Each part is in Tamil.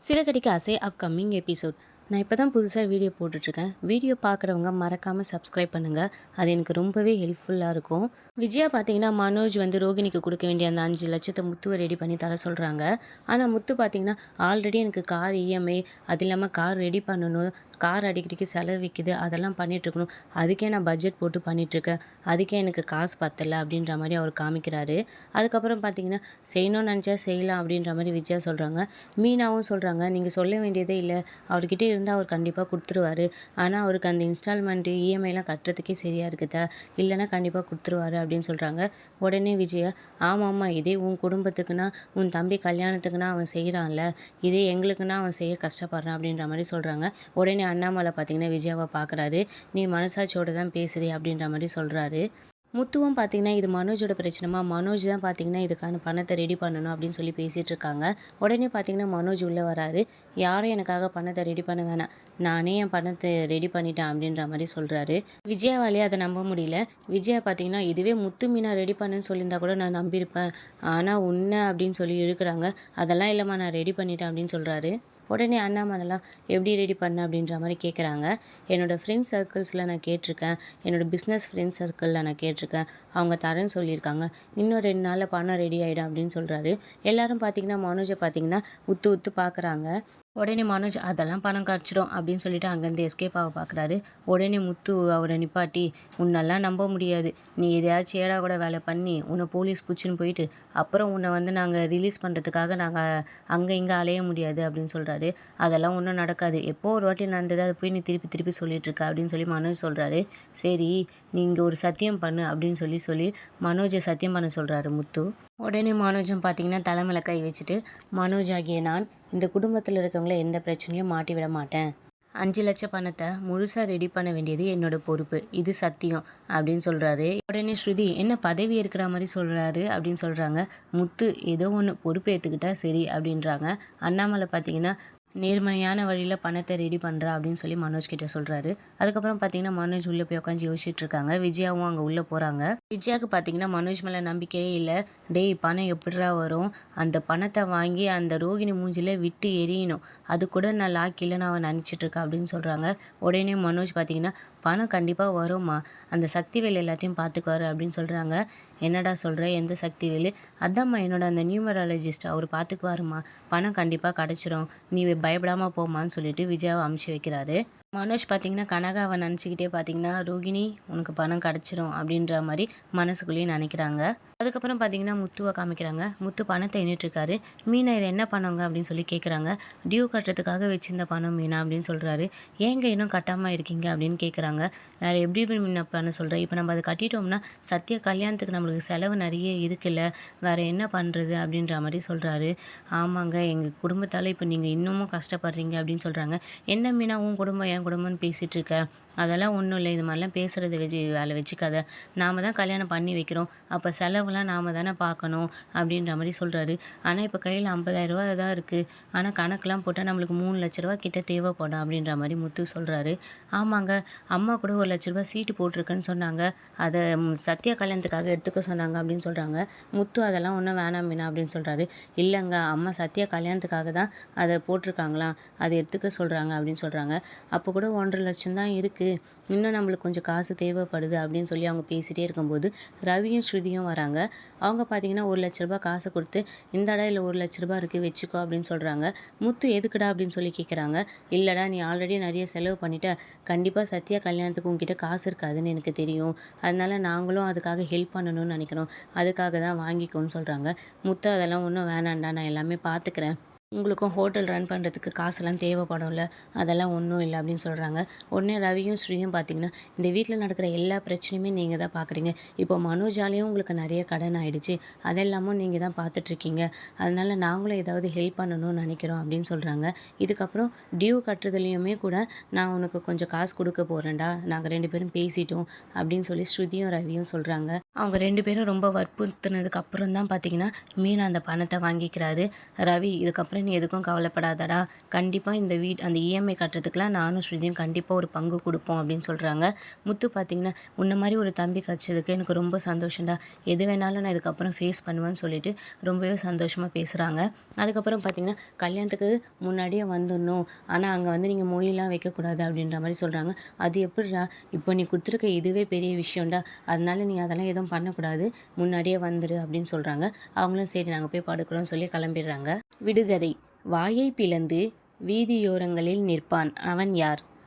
சிறகடிக்க ஆசை அப்கமிங் எபிசோட். நான் இப்போ தான் புதுசாக வீடியோ போட்டுட்ருக்கேன். வீடியோ பார்க்குறவங்க மறக்காமல் சப்ஸ்கிரைப் பண்ணுங்கள். அது எனக்கு ரொம்பவே ஹெல்ப்ஃபுல்லாக இருக்கும். விஜயா பார்த்தீங்கன்னா மனோஜ் ரோகிணிக்கு கொடுக்க வேண்டிய அந்த 5,00,000 முத்துவை ரெடி பண்ணி தர சொல்கிறாங்க. ஆனால் முத்து பார்த்தீங்கன்னா ஆல்ரெடி எனக்கு கார் இஎம்ஐ, அது இல்லாமல் கார் ரெடி பண்ணணும், கார் அடிக்கடிக்கு செலவு விற்கிது, அதெல்லாம் பண்ணிகிட்ருக்கணும், அதுக்கே நான் பட்ஜெட் போட்டு பண்ணிகிட்ருக்கேன், அதுக்கே எனக்கு காசு பத்தலை அப்படின்ற மாதிரி அவர் காமிக்கிறாரு. அதுக்கப்புறம் பார்த்தீங்கன்னா செய்யணும்னு நினச்சா செய்யலாம் அப்படின்ற மாதிரி விஜயா சொல்கிறாங்க. மீனாவும் சொல்கிறாங்க, நீங்கள் சொல்ல வேண்டியதே இல்லை, அவர்கிட்ட இருந்தால் அவர் கண்டிப்பாக கொடுத்துருவாரு. ஆனால் அவருக்கு அந்த இன்ஸ்டால்மெண்ட்டு இஎம்ஐலாம் கட்டுறதுக்கே சரியாக இருக்குதா, இல்லைன்னா கண்டிப்பாக கொடுத்துருவாரு அப்படின்னு சொல்கிறாங்க. உடனே விஜயா, ஆமாம்மா, இதே உன் குடும்பத்துக்குன்னா, உன் தம்பி கல்யாணத்துக்குன்னா அவன் செய்கிறான்ல, இதே எங்களுக்குன்னா அவன் செய்ய கஷ்டப்படுறான் அப்படின்ற மாதிரி சொல்கிறாங்க. உடனே அண்ணாமலை பார்த்தீங்கன்னா விஜயாவை பார்க்குறாரு. நீ மனசாட்சியோடு தான் பேசுகிறீ அப்படின்ற மாதிரி சொல்கிறாரு. முத்துவும் பார்த்தீங்கன்னா இது மனோஜோட பிரச்சனைமா, மனோஜ் தான் பார்த்தீங்கன்னா இதுக்கான பணத்தை ரெடி பண்ணணும் அப்படின்னு சொல்லி பேசிகிட்டு இருக்காங்க. உடனே பார்த்தீங்கன்னா மனோஜ் உள்ளே வராரு. யாரும் எனக்காக பணத்தை ரெடி பண்ண வேணாம், நானே என் பணத்தை ரெடி பண்ணிட்டேன் அப்படின்ற மாதிரி சொல்கிறாரு. விஜயாவாலே அதை நம்ப முடியல. விஜயா பார்த்தீங்கன்னா இதுவே முத்து மீனா ரெடி பண்ணுன்னு சொல்லியிருந்தா கூட நான் நம்பியிருப்பேன், ஆனால் உன்னை அப்படின்னு சொல்லி இழுக்கிறாங்க, அதெல்லாம் இல்லைம்மா நான் ரெடி பண்ணிட்டேன் அப்படின்னு சொல்கிறாரு. உடனே அண்ணாமலைலாம் எப்படி ரெடி பண்ண அப்படின்ற மாதிரி கேட்குறாங்க. என்னோடய ஃப்ரெண்ட்ஸ் சர்க்கிள்ஸில் நான் கேட்டிருக்கேன், என்னோடய பிஸ்னஸ் ஃப்ரெண்ட்ஸ் சர்க்கிளில் நான் கேட்டிருக்கேன், அவங்க தரேன்னு சொல்லியிருக்காங்க, இன்னும் 2 நாளில் பணம் ரெடி ஆகிடும் அப்படின்னு சொல்கிறாரு. எல்லோரும் பார்த்திங்கன்னா மனோஜை பார்த்திங்கன்னா உத்து உத்து பார்க்குறாங்க. உடனே மனோஜ் அதெல்லாம் பணம் கிடச்சிடும் அப்படின்னு சொல்லிட்டு அங்கேருந்து எஸ்கேப் ஆக பார்க்குறாரு. உடனே முத்து அவரை நிப்பாட்டி, உன்னெல்லாம் நம்ப முடியாது, நீ எதையாச்சும் ஏடா கூட வேலை பண்ணி உன்னை போலீஸ் பிடிச்சின்னு போயிட்டு அப்புறம் உன்னை நாங்கள் ரிலீஸ் பண்ணுறதுக்காக நாங்கள் அங்கே இங்கே அலைய முடியாது அப்படின்னு சொல்கிறாரு. அதெல்லாம் ஒன்றும் நடக்காது, எப்போ ஒரு வாட்டி நடந்தது, அதை போய் நீ திருப்பி திருப்பி சொல்லிட்டு இருக்க அப்படின்னு சொல்லி மனோஜ் சொல்கிறாரு. சரி, நீங்கள் ஒரு சத்தியம் பண்ணு அப்படின்னு சொல்லி மனோஜை சத்தியம் பண்ண சொல்கிறாரு முத்து. உடனே மனோஜும் பார்த்தீங்கன்னா தலைமையில கை வச்சுட்டு, மனோஜ் ஆகிய நான் இந்த குடும்பத்தில் இருக்கவங்கள எந்த பிரச்சனையும் மாட்டி விட மாட்டேன், 5,00,000 பணத்தை முழுசாக ரெடி பண்ண வேண்டியது என்னோட பொறுப்பு, இது சத்தியம் அப்படின்னு சொல்கிறாரு. உடனே ஸ்ருதி என்ன பதவி இருக்கிற மாதிரி சொல்கிறாரு அப்படின்னு சொல்கிறாங்க. முத்து ஏதோ ஒன்று பொறுப்பு ஏற்றுக்கிட்டா சரி அப்படின்றாங்க. அண்ணாமலை பார்த்தீங்கன்னா நேர்மையான வழியில் பணத்தை ரெடி பண்ணுறா அப்படின்னு சொல்லி மனோஜ் கிட்ட சொல்கிறாரு. அதுக்கப்புறம் பார்த்தீங்கன்னா மனோஜ் உள்ளே போய் உட்காந்து யோசிச்சுட்டு இருக்காங்க. விஜயாவும் அங்கே உள்ளே போகிறாங்க. விஜயாவுக்கு பார்த்தீங்கன்னா மனோஜ் மேலே நம்பிக்கையே இல்லை. டேய், பணம் எப்படிரா வரும், அந்த பணத்தை வாங்கி அந்த ரோகிணி மூஞ்சில் விட்டு எரியணும், அது கூட நான் லாக்கில்லைன்னு அவன் நினச்சிட்ருக்கா அப்படின்னு சொல்கிறாங்க. உடனே மனோஜ் பார்த்தீங்கன்னா பணம் கண்டிப்பாக வரும்மா, அந்த சக்திவேல் எல்லாத்தையும் பார்த்துக்குவாரு அப்படின்னு சொல்கிறாங்க. என்னடா சொல்கிற, எந்த சக்திவேல்? அதாம்மா என்னோட அந்த நியூமராலஜிஸ்ட், அவர் பார்த்துக்குவாருமா, பணம் கண்டிப்பாக கிடச்சிரும், நீ பயப்படாமல் போமான்னு சொல்லிட்டு விஜயாவை அமுச்சு வைக்கிறாரு. மனோஜ் பார்த்தீங்கன்னா கனகாவை நினச்சிக்கிட்டே பார்த்தீங்கன்னா ரோகிணி உனக்கு பணம் கிடச்சிரும் அப்படின்ற மாதிரி மனசுக்குள்ளேயே நினைக்கிறாங்க. அதுக்கப்புறம் பார்த்தீங்கன்னா முத்துவை காமிக்கிறாங்க. முத்து பணத்தை எண்ணிட்டுருக்காரு. மீனா இதை என்ன பண்ணுவாங்க அப்படின்னு சொல்லி கேட்குறாங்க. டியூ கட்டுறதுக்காக வச்சிருந்த பணம் மீனா அப்படின்னு சொல்கிறாரு. ஏங்க இன்னும் கட்டாமல் இருக்கீங்க அப்படின்னு கேட்குறாங்க. வேறு எப்படி மீனா பண்ண சொல்கிறேன், இப்போ நம்ம அதை கட்டிட்டோம்னா சத்யா கல்யாணத்துக்கு நம்மளுக்கு செலவு நிறைய இருக்குல்ல, வேறு என்ன பண்ணுறது அப்படின்ற மாதிரி சொல்கிறாரு. ஆமாங்க, எங்கள் குடும்பத்தால் இப்போ நீங்கள் இன்னமும் கஷ்டப்படுறீங்க அப்படின்னு சொல்கிறாங்க. என்ன மீனா உன் குடும்பம் என் குடும்பம்னு பேசிகிட்டு இருக்க, அதெல்லாம் ஒன்றும் இல்லை, இது மாதிரிலாம் பேசுகிறத வேலை வச்சுக்காத, நாம் தான் கல்யாணம் பண்ணி வைக்கிறோம், அப்போ செலவுலாம் நாம் தானே பார்க்கணும் அப்படின்ற மாதிரி சொல்கிறாரு. ஆனால் இப்போ கையில் 50,000 ரூபா தான் இருக்குது, ஆனால் கணக்கெலாம் போட்டால் நம்மளுக்கு 3,00,000 ரூபா கிட்ட தேவைப்படும் அப்படின்ற மாதிரி முத்து சொல்கிறாரு. ஆமாங்க, அம்மா கூட 1,00,000 ரூபா சீட்டு போட்டிருக்குன்னு சொன்னாங்க, அதை சத்யா கல்யாணத்துக்காக எடுத்துக்க சொன்னாங்க அப்படின்னு சொல்கிறாங்க. முத்து அதெல்லாம் ஒன்றும் வேணாம் மீனா அப்படின்னு சொல்கிறாரு. இல்லைங்க, அம்மா சத்யா கல்யாணத்துக்காக தான் அதை போட்டிருக்காங்களாம், அதை எடுத்துக்க சொல்கிறாங்க அப்படின்னு சொல்கிறாங்க. அப்போ கூட 1,50,000 தான் இருக்குது, இன்னும் நம்மளுக்கு கொஞ்சம் காசு தேவைப்படுது அப்படின்னு சொல்லி அவங்க பேசிகிட்டே இருக்கும்போது ரவியும் ஸ்ருதியும் வராங்க. அவங்க பார்த்தீங்கன்னா 1,00,000 ரூபா காசை கொடுத்து, இந்தடா இல்லை 1,00,000 ரூபா இருக்குது வச்சுக்கோ அப்படின்னு சொல்கிறாங்க. முத்து எதுக்குடா அப்படின்னு சொல்லி கேட்குறாங்க. இல்லைடா, நீ ஆல்ரெடி நிறைய செலவு பண்ணிட்ட, கண்டிப்பாக சத்யா கல்யாணத்துக்கு உங்ககிட்ட காசு இருக்காதுன்னு எனக்கு தெரியும், அதனால் நாங்களும் அதுக்காக ஹெல்ப் பண்ணணும்னு நினைக்கிறோம், அதுக்காக தான் வாங்கிக்கோன்னு சொல்கிறாங்க. முத்து அதெல்லாம் ஒன்றும் வேணாண்டா, நான் எல்லாமே பார்த்துக்கிறேன், உங்களுக்கும் ஹோட்டல் ரன் பண்ணுறதுக்கு காசுலாம் தேவைப்படும்ல, அதெல்லாம் ஒன்றும் இல்லை அப்படின்னு சொல்கிறாங்க. உடனே ரவியும் ஸ்ரீயும் பார்த்தீங்கன்னா இந்த வீட்டில் நடக்கிற எல்லா பிரச்சனையுமே நீங்கள் தான் பார்க்குறீங்க, இப்போ மனோஜாலேயும் உங்களுக்கு நிறைய கடன் ஆகிடுச்சு, அதெல்லாமும் நீங்கள் தான் பார்த்துட்ருக்கீங்க, அதனால் நாங்களும் ஏதாவது ஹெல்ப் பண்ணணும்னு நினைக்கிறோம் அப்படின்னு சொல்கிறாங்க. இதுக்கப்புறம் டியூ கட்டுறதுலேயுமே கூட நான் உனக்கு கொஞ்சம் காசு கொடுக்க போகிறேன்டா, நாங்கள் 2 பேரும் பேசிட்டோம் அப்படின்னு சொல்லி ஸ்ருதியும் ரவியும் சொல்கிறாங்க. அவங்க 2 பேரும் ரொம்ப வற்புறுத்துனதுக்கு அப்புறம் தான் பார்த்தீங்கன்னா, மீனா அந்த பணத்த வாங்கிக்கிறாரு. "ரவி, இதுக்கப்புறம் நீ எதுக்கும் கவலைப்படாதடா. கண்டிப்பா இந்த அந்த இஎம்ஐ கட்டுறதுக்குலாம் நானும் ஸ்ருதியும் கண்டிப்பா ஒரு பங்கு குடுப்போம்" அப்படின்னு சொல்றாங்க. முத்து பார்த்தீங்கன்னா, "உன்ன மாரி ஒரு தம்பி கெடைச்சதுக்கு எனக்கு ரொம்ப சந்தோஷம்டா. எது வேணாலும் நான் இதுக்கப்புறம் ஃபேஸ் பண்ணுவேன்னு" சொல்லிட்டு ரொம்பவே சந்தோஷமா பேசுறாங்க. அதுக்கப்புறம் பார்த்தீங்கன்னா, "கல்யாணத்துக்கு முன்னாடியே வந்துடணும். ஆனா அங்க வந்து நீங்க மொய்லாம் வைக்கக்கூடாது" அப்படின்ற மாரி சொல்றாங்க. "அது எப்புட்றா? இப்போ நீ குடுத்துருக்க இதுவே பெரிய விஷயம்டா. அதனால நீ அதெல்லாம் எதுவும் பண்ணக்கூடாது. முன்னாடியே வந்துடு" அப்படின்னு சொல்றாங்க. அவங்களும் சரி நாங்க போய் படுக்குறோம்னு சொல்லி கிளம்பிடுறாங்க. விடுகதை: வாயை பிளந்து வீதியோரங்களில் நிற்பான் அவன் யார்?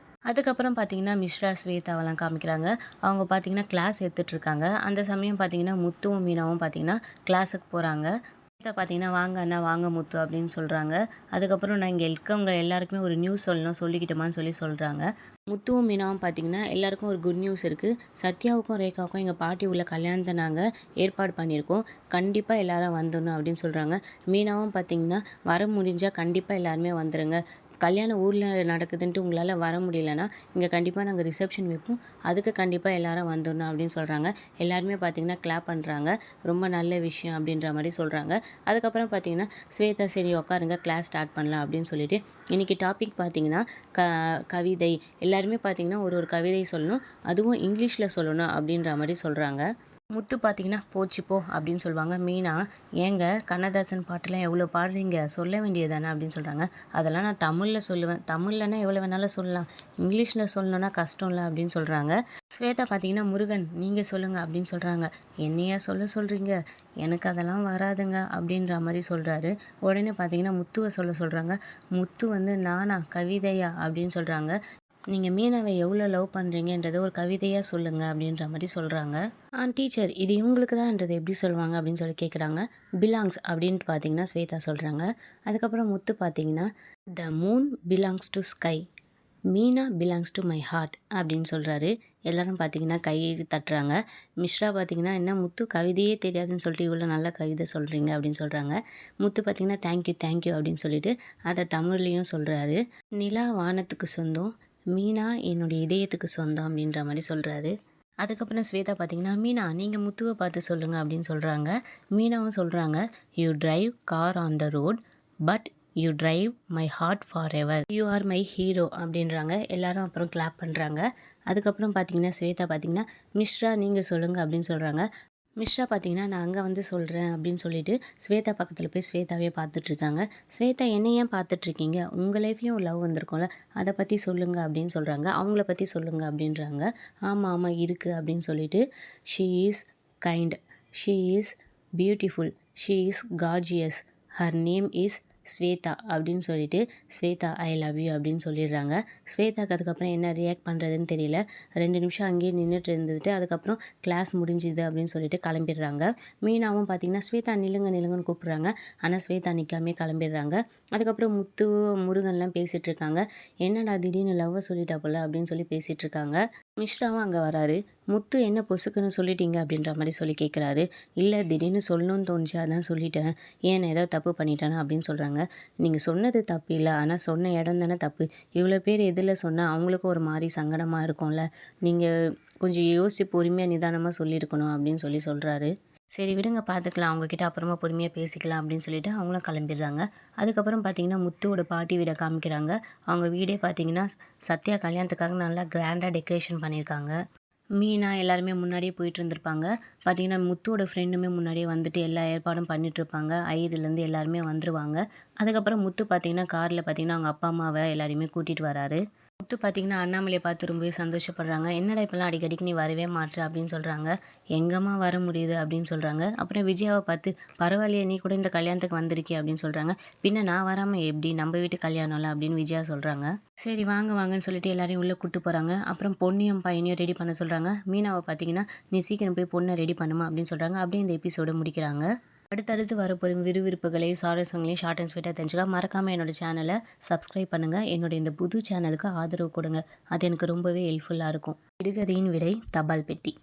அதுக்கப்புறம் பார்த்தீங்கன்னா, மிஸ்ரா, ஸ்வேதாவெல்லாம் காமிக்கிறாங்க. அவங்க பார்த்தீங்கன்னா கிளாஸ் எடுத்துட்ருக்காங்க. அந்த சமயம் பார்த்தீங்கன்னா, முத்துவும் மீனாவும் பார்த்தீங்கன்னா கிளாஸுக்கு போறாங்க. ஸ்வேதா பார்த்தீங்கன்னா, "வாங்க அண்ணா, வாங்க முத்து" அப்படின்னு சொல்றாங்க. அதுக்கப்புறம் நான் இங்க இருக்கவங்க எல்லாருக்குமே ஒரு நியூஸ் சொல்லணும், சொல்லிக்கிட்டுமான்னு சொல்றாங்க. முத்துவும் மீனாவும் பார்த்தீங்கன்னா, எல்லாருக்கும் ஒரு குட் நியூஸ் இருக்கு. சத்யாவுக்கும் ரேகாவுக்கும் எங்க பாட்டி உள்ள கல்யாணத்த நாங்க ஏற்பாடு பண்ணியிருக்கோம். கண்டிப்பா எல்லாரும் வந்துடணும் அப்படின்னு சொல்றாங்க. மீனாவும் பார்த்தீங்கன்னா, வர முடிஞ்சா கண்டிப்பா எல்லாருமே வந்துருங்க. கல்யாணம் ஊர்ல நடக்குதுன்ட்டு உங்களால வர முடியலன்னா, இங்க கண்டிப்பா நாங்க ரிசப்ஷன் வைப்போம். அதுக்கு கண்டிப்பா எல்லாரும் வந்துடணும் அப்படின்னு சொல்றாங்க. எல்லாருமே பார்த்தீங்கன்னா கிளாப் பண்றாங்க. ரொம்ப நல்ல விஷயம் அப்படின்ற மாரி சொல்றாங்க. அதுக்கப்புறம் பார்த்தீங்கன்னா, ஸ்வேதா, "சரி உட்காருங்க, கிளாஸ் ஸ்டார்ட் பண்ணலாம்" அப்படின்னு சொல்லிட்டு, இன்னைக்கு டாபிக் பார்த்தீங்கன்னா, கவிதை. எல்லாருமே பார்த்தீங்கன்னா ஒரு ஒரு கவிதை சொல்லணும். அதுவும் இங்கிலீஷ்ல சொல்லணும் அப்படின்ற மாரி சொல்றாங்க. முத்து பார்த்தீங்கன்னா, "போச்சு போ" அப்படின்னு சொல்லுவாங்க. மீனா, "ஏங்க, கண்ணதாசன் பாட்டெல்லாம் எவ்வளோ பாடுறீங்க, சொல்ல வேண்டியது தானே" அப்படின்னு சொல்றாங்க. "அதெல்லாம் நான் தமிழ்ல சொல்லுவேன். தமிழ்லனா எவ்வளோ வேணாலும் சொல்லலாம். இங்கிலீஷ்ல சொல்லணும்னா கஷ்டம்ல" அப்படின்னு சொல்றாங்க. ஸ்வேதா பார்த்தீங்கன்னா, "முருகன், நீங்க சொல்லுங்க" அப்படின்னு சொல்றாங்க. "என்னையா சொல்றீங்க? எனக்கு அதெல்லாம் வராதுங்க" அப்படின்ற மாரி சொல்றாரு. உடனே பார்த்தீங்கன்னா, முத்துவ சொல்றாங்க. முத்து வந்து, "நானா? கவிதையா?" அப்படின்னு சொல்றாங்க. "நீங்க மீனாவை எவ்வளோ லவ் பண்றீங்கன்றத ஒரு கவிதையா சொல்லுங்க" அப்படின்ற மாரி சொல்றாங்க. டீச்சர், இது இவங்களுக்கு தான்ன்றத எப்படி சொல்லுவாங்க அப்படின்னு சொல்லி கேட்குறாங்க. "பிலாங்ஸ்" அப்படின்ட்டு பார்த்தீங்கன்னா ஸ்வேதா சொல்றாங்க. அதுக்கப்புறம் முத்து பார்த்தீங்கன்னா, "the moon belongs to sky. Meena belongs to my heart" அப்படின்னு சொல்றாரு. எல்லாரும் பார்த்தீங்கன்னா கை தட்டுறாங்க. மிஸ்ரா பார்த்தீங்கன்னா, "என்ன முத்து, கவிதையே தெரியாதுன்னு சொல்லிட்டு இவ்வளோ நல்ல கவிதை சொல்றீங்க" அப்படின்னு சொல்றாங்க. முத்து பார்த்தீங்கன்னா, தேங்க்யூ" அப்படின்னு சொல்லிட்டு அத தமிழ்லயும் சொல்றாரு. "நிலா வானத்துக்கு சொந்தம். மீனா என்னுடைய இதயத்துக்கு சொந்தம்" அப்படின்ற மாரி சொல்றாரு. அதுக்கப்புறம் ஸ்வேதா பார்த்தீங்கன்னா, "மீனா, நீங்க முத்துவ பார்த்து சொல்லுங்க" அப்படின்னு சொல்றாங்க. மீனாவும் சொல்றாங்க, "you drive car on the road. But you drive my heart forever. You are my hero" அப்படின்றாங்க. எல்லாரும் அப்புறம் கிளாப் பண்றாங்க. அதுக்கப்புறம் பார்த்தீங்கன்னா, ஸ்வேதா பார்த்தீங்கன்னா, "மிஸ்ரா, நீங்க சொல்லுங்க" அப்படின்னு சொல்றாங்க. மிஸ்ரா பார்த்தீங்கன்னா, "நான் அங்க வந்து சொல்றேன்" அப்படின்னு சொல்லிட்டு ஸ்வேதா பக்கத்துல போய் ஸ்வேதாவே பார்த்துட்ருக்காங்க. ஸ்வேதா, "என்ன ஏன் பார்த்துட்ருக்கீங்க? உங்க லைஃப்லயும் ஒரு லவ் வந்திருக்கும்ல, அத பத்தி சொல்லுங்க" அப்படின்னு சொல்றாங்க. அவங்கள பத்தி சொல்லுங்க அப்படின்றாங்க. "ஆமா இருக்கு" அப்படின்னு சொல்லிட்டு, "she is kind. She is beautiful. She is gorgeous. Her name is Shweta" அப்படின்னு சொல்லிட்டு, "ஸ்வேதா, ஐ லவ் யூ" அப்படின்னு சொல்லிடுறாங்க. ஸ்வேதாக்கு அதுக்கப்புறம் என்ன ரியாக்ட் பண்ணுறதுன்னு தெரியல. 2 நிமிஷம் அங்கேயே நின்னுட்டு இருந்துட்டு, அதுக்கப்புறம் கிளாஸ் முடிஞ்சுது அப்படின்னு சொல்லிட்டு கிளம்பிடுறாங்க. மீனாவும் பார்த்தீங்கன்னா, "ஸ்வேதா, நில்லுங்கன்னு" கூப்பிடுறாங்க. ஆனா ஸ்வேதா நிக்காமயே கிளம்பிடுறாங்க. அதுக்கப்புறம் முத்து, முருகன்லாம் பேசிட்டு இருக்காங்க. "என்னடா திடீர்னு லவ்வ சொல்லிட்டா போல" அப்படின்னு சொல்லி பேசிட்டு இருக்காங்க. மிஸ்ராவும் அங்க வராரு. "முத்து, என்ன பொசுக்குன்னு சொல்லிட்டீங்க?" அப்படின்ற மாரி சொல்லி கேட்குறாரு. "இல்ல, திடீர்னு சொல்லணும்னு தோணுச்சு, அதான் சொல்லிட்டேன். ஏன், நான் ஏதாவது தப்பு பண்ணிட்டேனா?" அப்படின்னு சொல்றாங்க. "நீங்க சொன்னது தப்பு இல்ல. ஆனா சொன்ன இடம் தானே தப்பு. இவ்வளோ பேர் எதிர்ல சொன்னா அவங்களுக்கும் ஒரு மாரி சங்கடமா இருக்கும்ல. நீங்க கொஞ்சம் யோசிச்சு பொறுமையா, நிதானமா சொல்லியிருக்கணும்" அப்படின்னு சொல்றாரு. "சரி விடுங்க, பார்த்துக்கலாம். அவங்க கிட்ட அப்புறமா பொறுமையா பேசிக்கலாம்" அப்படின்னு சொல்லிட்டு அவங்களும் கிளம்பிடுறாங்க. அதுக்கப்புறம் பார்த்தீங்கன்னா, முத்துவோட பாட்டி வீட காமிக்கிறாங்க. அவங்க வீடே பார்த்தீங்கன்னா, சத்யா கல்யாணத்துக்காக நல்லா கிராண்டா டெக்கரேஷன் பண்ணியிருக்காங்க. மீனா எல்லாருமே முன்னாடியே போயிட்டு இருந்திருப்பாங்க. பார்த்தீங்கன்னா, முத்துவோட ஃப்ரெண்டுமே முன்னாடியே வந்துட்டு எல்லா ஏற்பாடும் பண்ணிட்டுருப்பாங்க. ஐயர்லேருந்து எல்லாருமே வந்துருவாங்க. அதுக்கப்புறம் முத்து பார்த்தீங்கன்னா, கார்ல பார்த்தீங்கன்னா, அவங்க அப்பா, அம்மாவ எல்லாரையுமே கூட்டிட்டு வராரு. முத்து பார்த்தீங்கன்னா, அண்ணாமலைய பார்த்து ரொம்பவே சந்தோஷப்படுறாங்க. "என்னடா இப்பலாம் அடிக்கடிக்கு நீ வரவே மாட்ற" அப்படின்னு சொல்றாங்க. "எங்கம்மா வர முடியுது" அப்படின்னு சொல்றாங்க. அப்புறம் விஜயாவ பார்த்து, "பரவாயில்லையே, நீ கூட இந்த கல்யாணத்துக்கு வந்திருக்கியே" அப்படின்னு சொல்றாங்க. "பின்ன நான் வராம எப்படி? நம்ம வீட்டு கல்யாணம்ல" அப்படின்னு விஜயா சொல்றாங்க. சரி, வாங்கன்னு சொல்லிட்டு எல்லாரையும் உள்ள கூட்டு போறாங்க. அப்புறம் பொண்ணையும் பையனையும் ரெடி பண்ண சொல்றாங்க. மீனாவ பார்த்தீங்கன்னா, "நீ சீக்கிரம் போய் பொண்ண ரெடி பண்ணுமா" அப்படின்னு சொல்றாங்க. அப்படியே இந்த எபிசோட முடிக்கிறாங்க. அடுத்தடுத்து வரப்போகும் விறுவிறுப்புகளையும், சுவாரஸ்யங்களையும் ஷார்ட் அண்ட் ஸ்வீட்டா தெரிஞ்சுக்க மறக்காம என்னோட சேனல சப்ஸ்கிரைப் பண்ணுங்க. என்னோட இந்த புது சேனலுக்கு ஆதரவு கொடுங்க. அது எனக்கு ரொம்பவே ஹெல்ப்ஃபுல்லா இருக்கும். விடுகதையின் விடை: தபால் பெட்டி.